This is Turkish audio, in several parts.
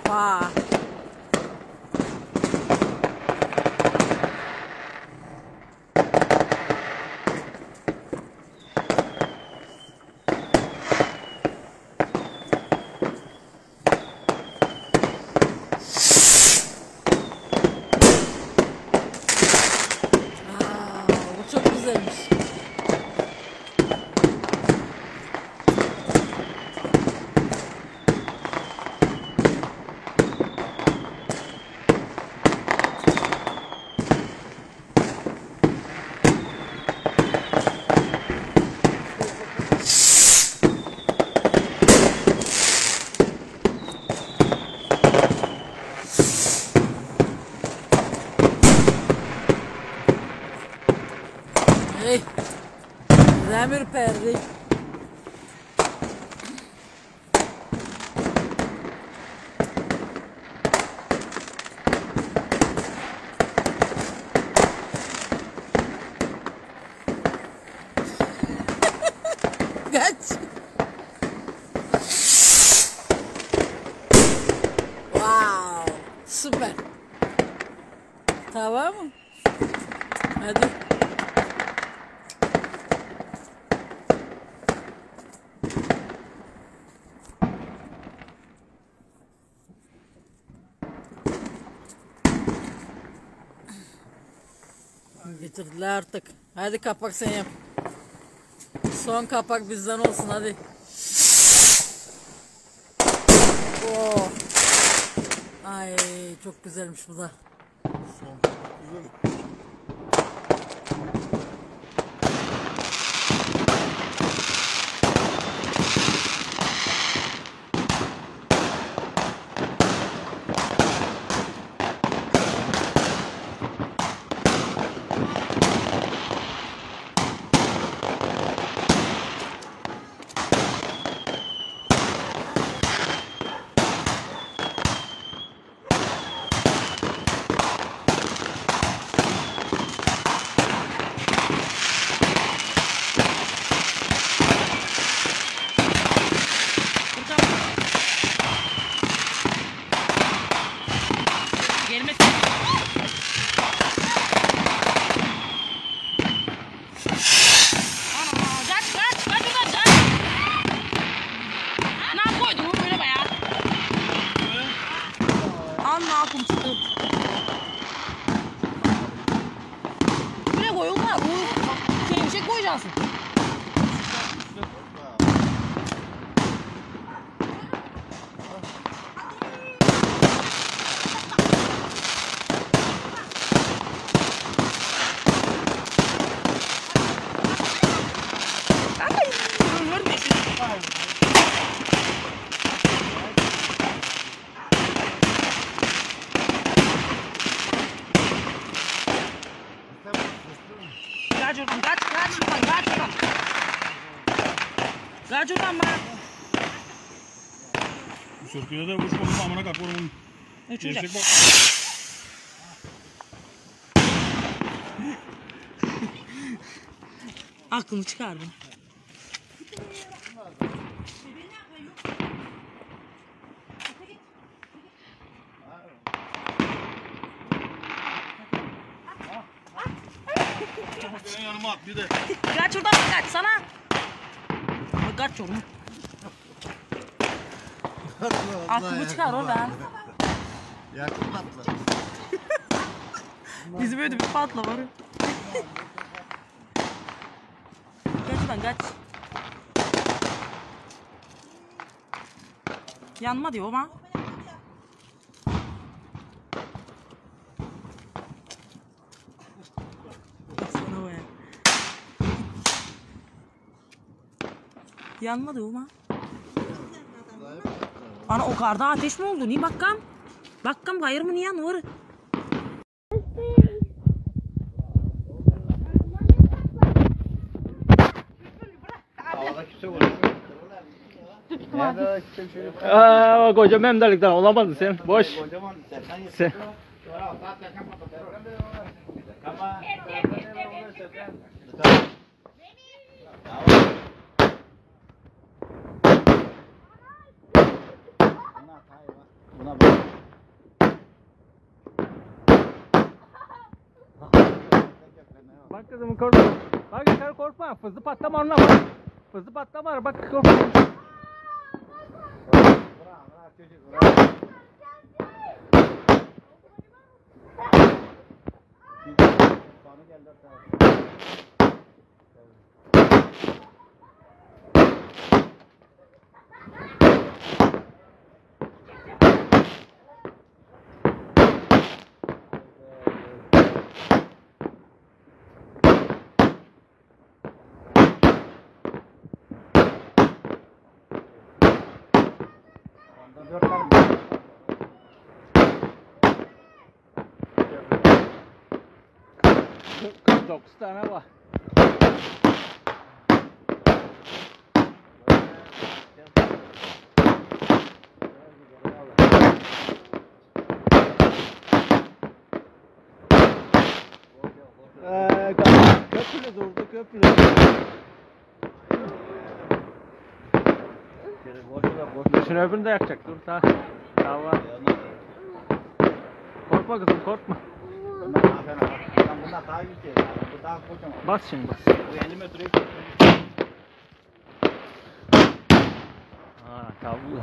Oha. Bu çok güzelmiş. Hey, demir perde. Kaç. Wow, süper. Tamam mı? Hadi. Getirdiler artık. Hadi kapak sen yap. Son kapak bizden olsun hadi. Oh. Ay çok güzelmiş bu da. Son kapak güzel. Buraya koyulma. Bu fişek koyacaksın. Kaç oradan bana. Bu sürküde de uçmadım amına kalk oğlum. Uçacak. Bak. Aklımı çıkardım. Benim yanıma at bir de. Kaç oradan kaç sana. Kaç oğlum. Aklımı çıkar oradan. Yakın patla. Bizim öyle bir patla var. Kaç lan kaç. Yanma diyor ama. Baksana o ya. Yanma diyor ama. Ana o karda ateş mi oldu? Niye bakkam? Bakkam hayır mı niye yanıyor? Koca memdalikten olamadın sen. Boş. Sen. Bak kızım korkma. Bak yukarı korkma. Fızı patlama onunla bak. Fızı patlama bak korkma. Dokuz tane var. Köprüle durdu köprüle. Şunu öbürünü de yakacak dur daha. Daha var. Korkma kızım korkma. Bas şimdi bas. 50 metreye Ha kablo.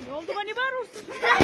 Ne oldu bana var olsun?